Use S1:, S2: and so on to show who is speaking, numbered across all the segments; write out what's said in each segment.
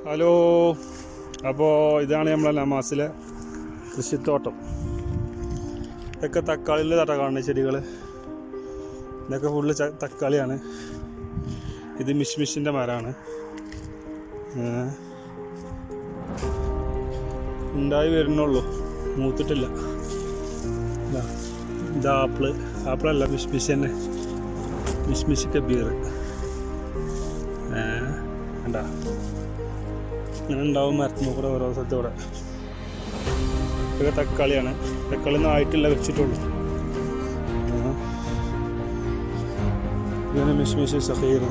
S1: Hello, അപ്പോൾ ഇതാണ് നമ്മളെ നമാസിലെ കൃഷിത്തോട്ടം. ഇതൊക്കെ തക്കാളിൻ്റെ തട്ട കാണുന്ന ചെടികൾ, ഇതൊക്കെ ഫുള്ള് തക്കാളിയാണ്. ഇത് മിഷ്മിഷിൻ്റെ മരമാണ്, ഉണ്ടായി വരുന്നുള്ളൂ, മൂത്തിട്ടില്ല. ഇത് ആപ്പിളല്ല, മിഷ്മിഷ് തന്നെ, മിഷ്മിഷ് കബീർ. കണ്ടാ ഇങ്ങനെ ഉണ്ടാവും മരത്തിന് കൂടെ ഓരോ സ്ഥലത്തൂടെ. ഇതൊക്കെ തക്കാളിയാണ്, തക്കാളിയൊന്നും ആയിട്ടില്ല, വെച്ചിട്ടുള്ളൂ. ഇങ്ങനെ മിഷ്മിഷ് സഹീർ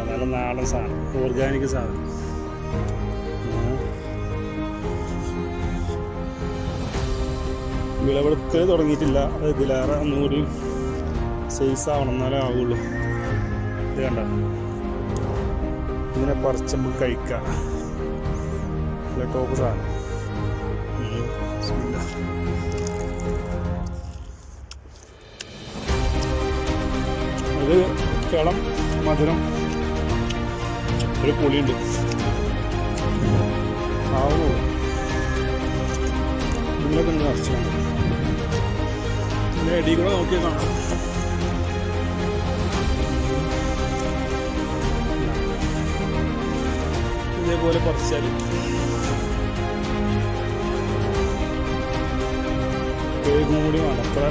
S1: അതല്ല, നാടൻ സാധനം, ഓർഗാനിക് സാധനം. വിളവെടുക്കൽ തുടങ്ങിയിട്ടില്ല, അത് ഇതിലേറെ ഒന്നുകൂടി സൈസ് ആവണം, എന്നാലേ ആവുള്ളൂ. ഇത് കണ്ട, ഇങ്ങനെ പറിച്ച് നമുക്ക് കഴിക്കാം. നല്ല ടോപ്പ് സാധനം. ഇത് കിളം മധുരം, ഒരു പുളിയുണ്ട്, ആവുന്നു. നിങ്ങളൊക്കെ നിറച്ചാണ്, പിന്നെ എടി കൂടെ നോക്കിയാൽ കാണാം. ഇതേപോലെ പറിച്ചാൽ വേഗം കൂടി വേണം, അത്ര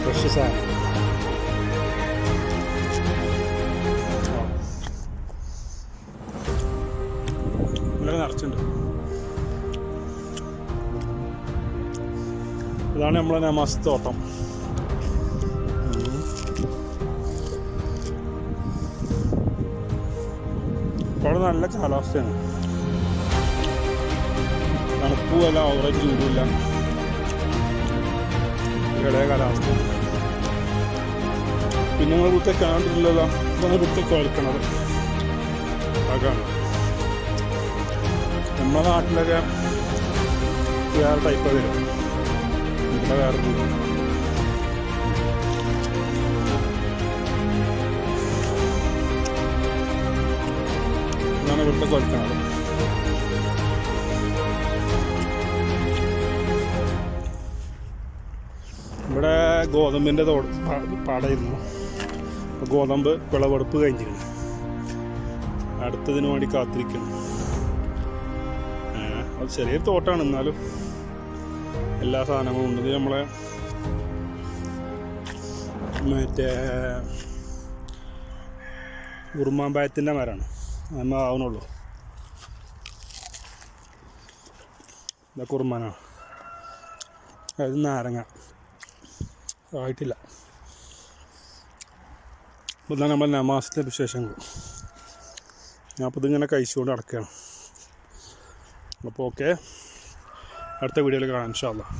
S1: ഫ്രഷ് സാധനം. ഇവിടെ നിറച്ചുണ്ട്. ഇതാണ് നമ്മളെ നമാസ് തോട്ടം. അവിടെ നല്ല കാലാവസ്ഥയാണ്, തണുപ്പുമല്ല, ഓവറേ ചൂടുമില്ല, ഇടയ കാലാവസ്ഥ. പിന്നെ നമ്മൾ കുത്തെ കണ്ടിട്ടില്ലല്ലോ, ഇതാണ് കുത്തെ കുഴൽക്കണത്. അതാണ് നമ്മുടെ നാട്ടിലൊക്കെ വേറെ ടൈപ്പാണ് വരും, ഇവിടെ വേറെ ഇവിടുത്തെ കുഴൽക്കിണർ. ഇവിടെ ഗോതമ്പിൻ്റെ പാടായിരുന്നു. ഗോതമ്പ് വിളവെടുപ്പ് കഴിഞ്ഞിരിക്കണം, അടുത്തതിന് വേണ്ടി കാത്തിരിക്കണം. അത് ചെറിയൊരു തോട്ടമാണ്, എന്നാലും എല്ലാ സാധനങ്ങളും ഉണ്ട്. ഇത് നമ്മളെ മറ്റേ ഉറുമാമ്പായത്തിൻ്റെ മരമാണ്, നമ്മൾ ആവുന്നുള്ളൂ. ഇതൊക്കെ ഉറുമാനാണ്, അതായത് നാരങ്ങ ആയിട്ടില്ല. അപ്പോൾ ഇതാണ് നമ്മൾ നമാസിലെ വിശേഷങ്ങൾ. ഞാൻ അപ്പോൾ ഇതിങ്ങനെ കഴിച്ചുകൊണ്ട് നടക്കുകയാണ്. അപ്പോൾ ഓക്കെ, അടുത്ത വീഡിയോയിൽ കാണാം ഇൻഷാ അല്ലാഹ്.